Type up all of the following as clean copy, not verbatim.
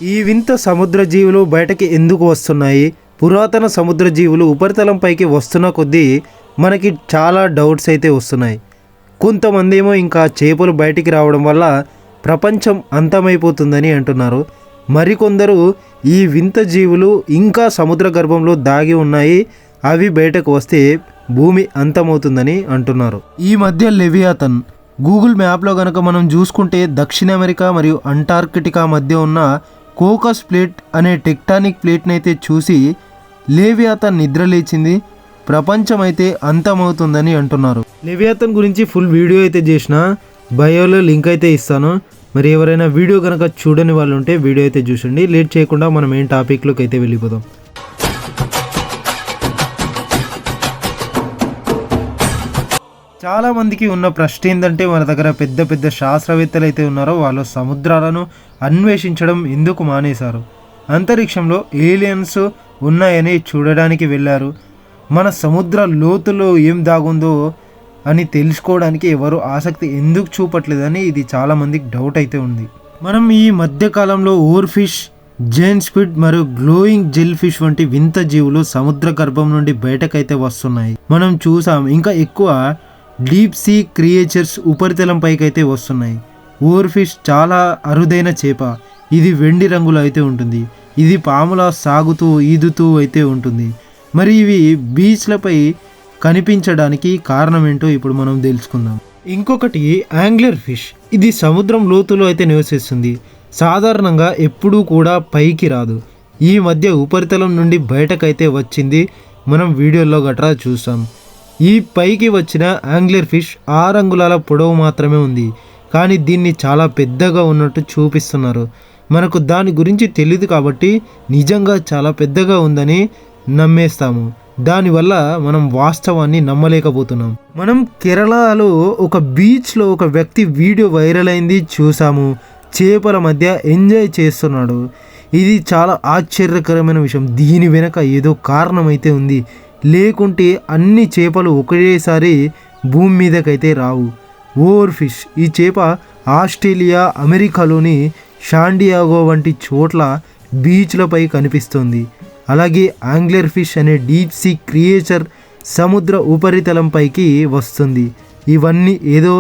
ఈ వింత సముద్ర జీవులు బయటకి ఎందుకు వస్తున్నాయి? పురాతన సముద్ర జీవులు ఉపరితలంపైకి వస్తున్న కొద్దీ మనకి చాలా డౌట్స్ అయితే వస్తున్నాయి. కొంతమంది ఏమో ఇంకా చేపలు బయటికి రావడం వల్ల ప్రపంచం అంతమైపోతుందని అంటున్నారు. మరికొందరు ఈ వింత జీవులు ఇంకా సముద్ర గర్భంలో దాగి ఉన్నాయి, అవి బయటకు వస్తే భూమి అంతమవుతుందని అంటున్నారు. ఈ మధ్య లెవియాథన్ గూగుల్ మ్యాప్లో కనుక మనం చూసుకుంటే దక్షిణ అమెరికా మరియు అంటార్కిటికా మధ్య ఉన్న కోకస్ ప్లేట్ అనే టెక్టానిక్ ప్లేట్ని అయితే చూసి లెవియాథన్ నిద్రలేచింది, ప్రపంచం అయితే అంతమవుతుందని అంటున్నారు. లెవియాథన్ గురించి ఫుల్ వీడియో అయితే చేసిన, బయోలో లింక్ అయితే ఇస్తాను. మరి ఎవరైనా వీడియో కనుక చూడని వాళ్ళు ఉంటే వీడియో అయితే చూసండి. లేట్ చేయకుండా మనం ఏం టాపిక్లోకి అయితే వెళ్ళిపోదాం. చాలామందికి ఉన్న ప్రశ్న ఏంటంటే, మన దగ్గర పెద్ద పెద్ద శాస్త్రవేత్తలు అయితే ఉన్నారో వాళ్ళు సముద్రాలను అన్వేషించడం ఎందుకు మానేశారు? అంతరిక్షంలో ఏలియన్స్ ఉన్నాయని చూడడానికి వెళ్ళారు, మన సముద్ర లోతులో ఏం దాగుందో అని తెలుసుకోవడానికి ఎవరు ఆసక్తి ఎందుకు చూపట్లేదని ఇది చాలామందికి డౌట్ అయితే ఉంది. మనం ఈ మధ్యకాలంలో ఓర్ ఫిష్, జైంట్ స్క్విడ్ మరియు గ్లోయింగ్ జెల్ ఫిష్ వంటి వింత జీవులు సముద్ర గర్భం నుండి బయటకైతే వస్తున్నాయి. మనం చూసాం, ఇంకా ఎక్కువ డీప్ సీ క్రియేచర్స్ ఉపరితలం పైకి అయితే వస్తున్నాయి. ఓర్ ఫిష్ చాలా అరుదైన చేప, ఇది వెండి రంగులో అయితే ఉంటుంది. ఇది పాములా సాగుతూ ఈదుతూ అయితే ఉంటుంది. మరి ఇవి బీచ్లపై కనిపించడానికి కారణం ఏంటో ఇప్పుడు మనం తెలుసుకుందాం. ఇంకొకటి యాంగ్లర్ ఫిష్, ఇది సముద్రం లోతులో అయితే నివసిస్తుంది. సాధారణంగా ఎప్పుడూ కూడా పైకి రాదు. ఈ మధ్య ఉపరితలం నుండి బయటకైతే వచ్చింది, మనం వీడియోలో గట్రా చూసాం. ఈ పైకి వచ్చిన యాంగ్లర్ ఫిష్ 6 అంగుళాల పొడవు మాత్రమే ఉంది, కానీ దీన్ని చాలా పెద్దగా ఉన్నట్టు చూపిస్తున్నారు. మనకు దాని గురించి తెలియదు కాబట్టి నిజంగా చాలా పెద్దగా ఉందని నమ్మేస్తాము. దానివల్ల మనం వాస్తవాన్ని నమ్మలేకపోతున్నాం. మనం కేరళలో ఒక బీచ్లో ఒక వ్యక్తి వీడియో వైరల్ అయింది చూసాము, చేపల మధ్య ఎంజాయ్ చేస్తున్నాడు. ఇది చాలా ఆశ్చర్యకరమైన విషయం. దీని వెనక ఏదో కారణం అయితే ఉంది, లేకుంటే అన్ని చేపలు ఒకేసారి భూమి మీదకైతే రావు. ఓవర్ ఫిష్, ఈ చేప ఆస్ట్రేలియా, అమెరికాలోని శాండియాగో వంటి చోట్ల బీచ్లపై కనిపిస్తుంది. అలాగే యాంగ్లర్ ఫిష్ అనే డీప్ సీ క్రియేచర్ సముద్ర ఉపరితలంపైకి వస్తుంది. ఇవన్నీ ఏదో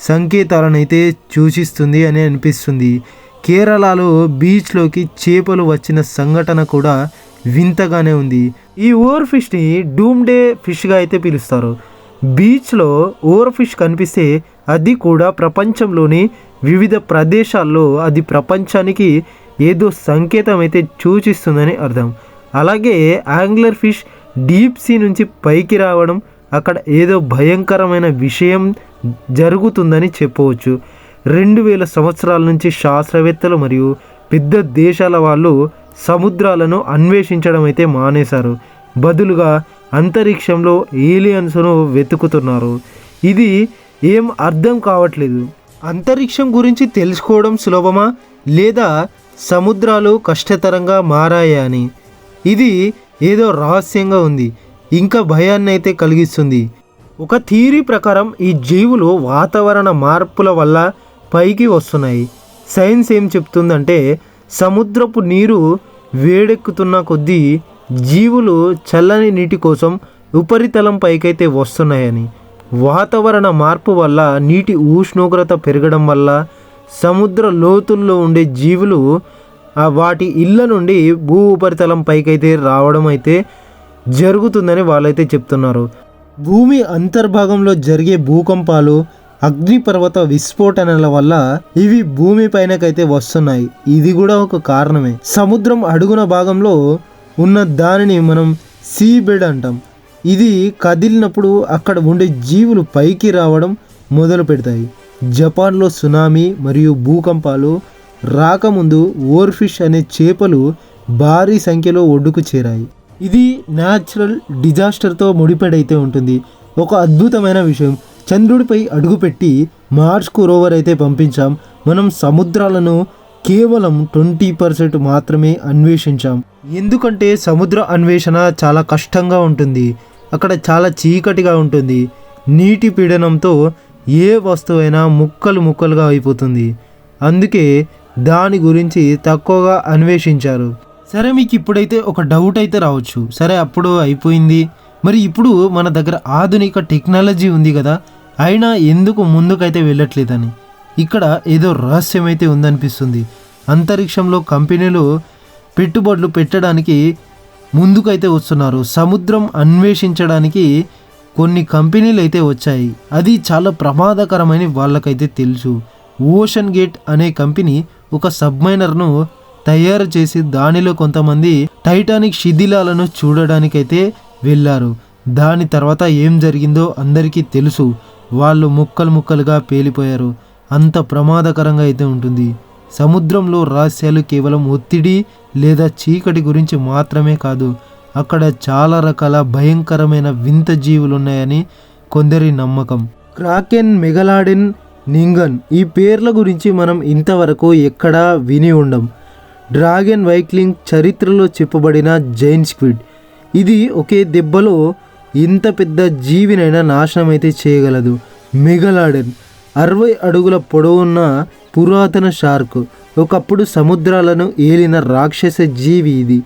సంకేతాలనైతే సూచిస్తుంది అని అనిపిస్తుంది. కేరళలో బీచ్లోకి చేపలు వచ్చిన సంఘటన కూడా వింతగానే ఉంది. ఈ ఓవర్ ఫిష్ని డూమ్డే ఫిష్గా అయితే పిలుస్తారు. బీచ్లో ఓవర్ ఫిష్ కనిపిస్తే అది కూడా ప్రపంచంలోని వివిధ ప్రదేశాల్లో అది ప్రపంచానికి ఏదో సంకేతం అయితే సూచిస్తుందని అర్థం. అలాగే యాంగ్లర్ ఫిష్ డీప్ సీ నుంచి పైకి రావడం, అక్కడ ఏదో భయంకరమైన విషయం జరుగుతుందని చెప్పవచ్చు. 2000 సంవత్సరాల నుంచి శాస్త్రవేత్తలు మరియు పెద్ద దేశాల వాళ్ళు సముద్రాలను అన్వేషించడం అయితే మానేశారు. బదులుగా అంతరిక్షంలో ఏలియన్స్ను వెతుకుతున్నారు. ఇది ఏం అర్థం కావట్లేదు. అంతరిక్షం గురించి తెలుసుకోవడం సులభమా, లేదా సముద్రాలు కష్టతరంగా మారాయా అని? ఇది ఏదో రహస్యంగా ఉంది, ఇంకా భయాన్ని అయితే కలిగిస్తుంది. ఒక థియరీ ప్రకారం ఈ జీవులు వాతావరణ మార్పుల వల్ల పైకి వస్తున్నాయి. సైన్స్ ఏం చెప్తుందంటే, సముద్రపు నీరు వేడెక్కుతున్న కొద్దీ జీవులు చల్లని నీటి కోసం ఉపరితలం పైకైతే వస్తున్నాయని. వాతావరణ మార్పు వల్ల నీటి ఉష్ణోగ్రత పెరగడం వల్ల సముద్ర లోతుల్లో ఉండే జీవులు వాటి ఇళ్ళ నుండి భూ ఉపరితలం పైకైతే రావడం అయితే జరుగుతుందని వాళ్ళైతే చెప్తున్నారు. భూమి అంతర్భాగంలో జరిగే భూకంపాలు, అగ్నిపర్వత విస్ఫోటనల వల్ల ఇవి భూమి పైనకైతే వస్తున్నాయి. ఇది కూడా ఒక కారణమే. సముద్రం అడుగున భాగంలో ఉన్న దానిని మనం సీ బెడ్ అంటాం. ఇది కదిలినప్పుడు అక్కడ ఉండే జీవులు పైకి రావడం మొదలు పెడతాయి. జపాన్లో సునామీ మరియు భూకంపాలు రాకముందు ఓవర్ ఫిష్ అనే చేపలు భారీ సంఖ్యలో ఒడ్డుకు చేరాయి. ఇది న్యాచురల్ డిజాస్టర్తో ముడిపడైతే ఉంటుంది. ఒక అద్భుతమైన విషయం, చంద్రుడిపై అడుగుపెట్టి మార్స్కు రోవర్ అయితే పంపించాం. మనం సముద్రాలను కేవలం 20% మాత్రమే అన్వేషించాం. ఎందుకంటే సముద్ర అన్వేషణ చాలా కష్టంగా ఉంటుంది. అక్కడ చాలా చీకటిగా ఉంటుంది. నీటి పీడనంతో ఏ వస్తువైనా ముక్కలు ముక్కలుగా అయిపోతుంది. అందుకే దాని గురించి తక్కువగా అన్వేషించారు. సరే, మీకు ఇప్పుడైతే ఒక డౌట్ అయితే రావచ్చు, సరే అప్పుడు అయిపోయింది, మరి ఇప్పుడు మన దగ్గర ఆధునిక టెక్నాలజీ ఉంది కదా, అయినా ఎందుకు ముందుకైతే వెళ్ళట్లేదని. ఇక్కడ ఏదో రహస్యం అయితే ఉందనిపిస్తుంది. అంతరిక్షంలో కంపెనీలు పెట్టుబడులు పెట్టడానికి ముందుకైతే వస్తున్నారు. సముద్రం అన్వేషించడానికి కొన్ని కంపెనీలు అయితే వచ్చాయి. అది చాలా ప్రమాదకరమని వాళ్ళకైతే తెలుసు. ఓషన్ గేట్ అనే కంపెనీ ఒక సబ్మైనర్ను తయారు చేసి దానిలో కొంతమంది టైటానిక్ శిథిలాలను చూడడానికైతే వెళ్ళారు. దాని తర్వాత ఏం జరిగిందో అందరికీ తెలుసు. వాళ్ళు ముక్కలు ముక్కలుగా పేలిపోయారు. అంత ప్రమాదకరంగా అయితే ఉంటుంది. సముద్రంలో రహస్యాలు కేవలం ఒత్తిడి లేదా చీకటి గురించి మాత్రమే కాదు, అక్కడ చాలా రకాల భయంకరమైన వింత జీవులు ఉన్నాయని కొందరి నమ్మకం. క్రాకెన్, మెగలాడెన్, నింగన్ ఈ పేర్ల గురించి మనం ఇంతవరకు ఎక్కడా విని ఉండం. డ్రాగన్ వైక్లింగ్ చరిత్రలో చెప్పబడిన జైంట్ స్క్విడ్. ఇది ఒకే దెబ్బలో ఇంత పెద్ద జీవినైనా నాశనం అయితే చేయగలదు. మెగలాడెన్ 60 అడుగుల పొడవున్న పురాతన షార్క్. ఒకప్పుడు సముద్రాలను ఏలిన రాక్షస జీవి ఇది.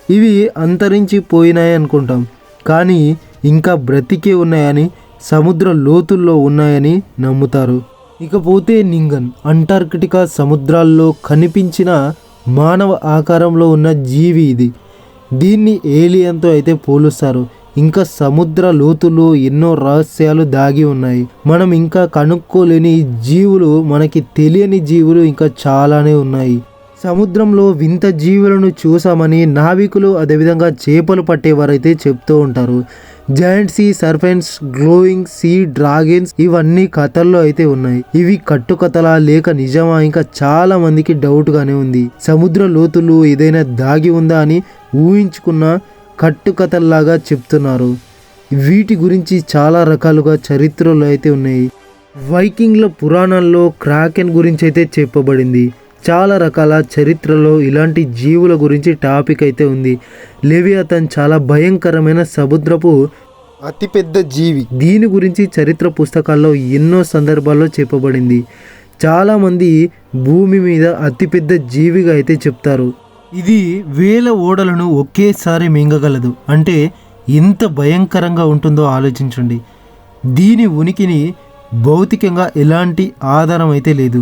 ఇవి అంతరించిపోయినాయి అనుకుంటాం, కానీ ఇంకా బ్రతికే ఉన్నాయని, సముద్ర లోతుల్లో ఉన్నాయని నమ్ముతారు. ఇకపోతే నింగన్ అంటార్కిటికా సముద్రాల్లో కనిపించిన మానవ ఆకారంలో ఉన్న జీవి ఇది. దీన్ని ఏలియన్తో అయితే పోలుస్తారు. ఇంకా సముద్ర లోతుల్లో ఎన్నో రహస్యాలు దాగి ఉన్నాయి. మనం ఇంకా కనుక్కోలేని జీవులు, మనకి తెలియని జీవులు ఇంకా చాలానే ఉన్నాయి. సముద్రంలో వింత జీవులను చూసామని నావికులు, అదేవిధంగా చేపలు పట్టేవారైతే చెప్తూ ఉంటారు. Giant sea serpents, glowing sea dragons ఇవన్నీ కథల్లో అయితే ఉన్నాయి. ఇవి కట్టుకథలా లేక నిజమా, ఇంకా చాలా మందికి డౌట్ గానే ఉంది. సముద్ర లోతుల్లో ఏదైనా దాగి ఉందా అని ఊహించుకున్న కట్టుకథల్లాగా చెప్తున్నారు. వీటి గురించి చాలా రకాలుగా చరిత్రలు అయితే ఉన్నాయి. వైకింగ్ల పురాణాల్లో క్రాకెన్ గురించి అయితే చెప్పబడింది. చాలా రకాల చరిత్రలో ఇలాంటి జీవుల గురించి టాపిక్ అయితే ఉంది. లెవియాథన్ చాలా భయంకరమైన సముద్రపు అతిపెద్ద జీవి. దీని గురించి చరిత్ర పుస్తకాల్లో ఎన్నో సందర్భాల్లో చెప్పబడింది. చాలామంది భూమి మీద అతిపెద్ద జీవిగా అయితే చెప్తారు. ఇది 1000 ఓడలను ఒకేసారి మింగగలదు. అంటే ఎంత భయంకరంగా ఉంటుందో ఆలోచించండి. దీని ఉనికిని భౌతికంగా ఎలాంటి ఆధారం అయితే లేదు.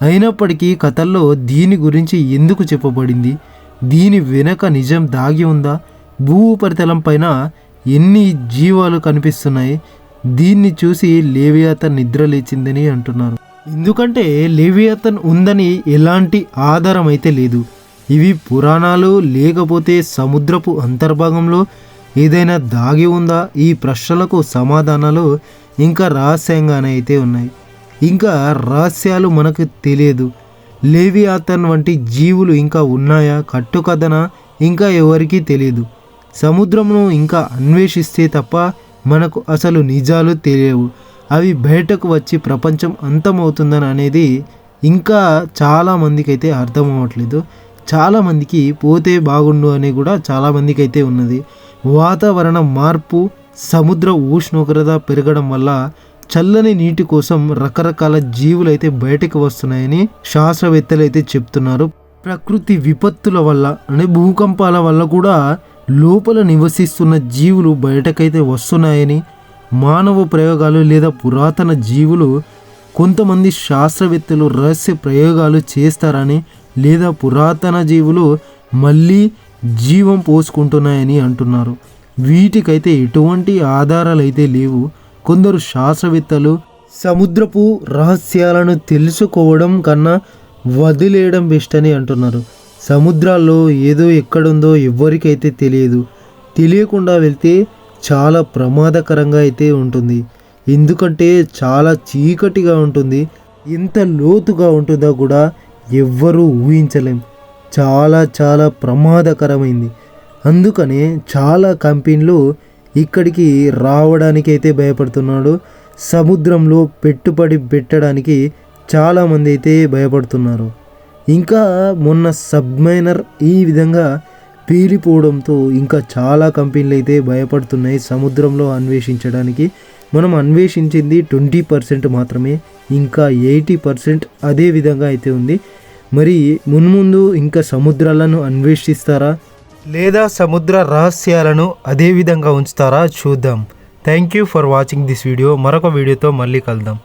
అయినప్పటికీ కథల్లో దీని గురించి ఎందుకు చెప్పబడింది, దీని వెనక నిజం దాగి ఉందా, భూ ఉపరితలం పైన ఎన్ని జీవాలు కనిపిస్తున్నాయి, దీన్ని చూసి లేవియాథన్ నిద్ర లేచిందని అంటున్నారు. ఎందుకంటే లేవియాథన్ ఉందని ఎలాంటి ఆధారం అయితే లేదు. ఇవి పురాణాలు, లేకపోతే సముద్రపు అంతర్భాగంలో ఏదైనా దాగి ఉందా? ఈ ప్రశ్నలకు సమాధానాలు ఇంకా రహస్యంగానే అయితే ఉన్నాయి. ఇంకా రహస్యాలు మనకు తెలియదు. లేవియాథన్ వంటి జీవులు ఇంకా ఉన్నాయా, కట్టుకథనా, ఇంకా ఎవరికీ తెలియదు. సముద్రంను ఇంకా అన్వేషిస్తే తప్ప మనకు అసలు నిజాలు తెలియవు. అవి బయటకు వచ్చి ప్రపంచం అంతమవుతుందని అనేది ఇంకా చాలామందికి అయితే అర్థం అవ్వట్లేదు. చాలామందికి పోతే బాగుండు అని కూడా చాలామందికి అయితే ఉన్నది. వాతావరణ మార్పు, సముద్ర ఉష్ణోగ్రత పెరగడం వల్ల చల్లని నీటి కోసం రకరకాల జీవులు అయితే బయటకు వస్తున్నాయని శాస్త్రవేత్తలు అయితే చెప్తున్నారు. ప్రకృతి విపత్తుల వల్ల అంటే భూకంపాల వల్ల కూడా లోపల నివసిస్తున్న జీవులు బయటకైతే వస్తున్నాయని, మానవ ప్రయోగాలు లేదా పురాతన జీవులు, కొంతమంది శాస్త్రవేత్తలు రహస్య ప్రయోగాలు చేస్తారని, లేదా పురాతన జీవులు మళ్ళీ జీవం పోసుకుంటున్నాయని అంటున్నారు. వీటికైతే ఎటువంటి ఆధారాలు అయితే లేవు. కొందరు శాస్త్రవేత్తలు సముద్రపు రహస్యాలను తెలుసుకోవడం కన్నా వదిలేయడం బెస్ట్ అని అంటున్నారు. సముద్రాల్లో ఏదో ఎక్కడుందో ఎవ్వరికైతే తెలియదు. తెలియకుండా వెళ్తే చాలా ప్రమాదకరంగా అయితే ఉంటుంది. ఎందుకంటే చాలా చీకటిగా ఉంటుంది. ఎంత లోతుగా ఉంటుందో కూడా ఎవ్వరూ ఊహించలేం. చాలా చాలా ప్రమాదకరమైంది. అందుకనే చాలా కంపెనీలు ఇక్కడికి రావడానికి అయితే భయపడుతున్నాడు. సముద్రంలో పెట్టుబడి పెట్టడానికి చాలామంది అయితే భయపడుతున్నారు. ఇంకా మొన్న సబ్మైనర్ ఈ విధంగా పేలిపోవడంతో ఇంకా చాలా కంపెనీలు అయితే భయపడుతున్నాయి సముద్రంలో అన్వేషించడానికి. మనం అన్వేషించింది 20% మాత్రమే, ఇంకా 80% అదే విధంగా అయితే ఉంది. మరి మున్ముందు ఇంకా సముద్రాలను అన్వేషిస్తారా లేదా సముద్ర రహస్యాలను అదే విధంగా ఉంచుతారా చూద్దాం. Thank you for watching this video. మరొక వీడియోతో మళ్ళీ కలుద్దాం.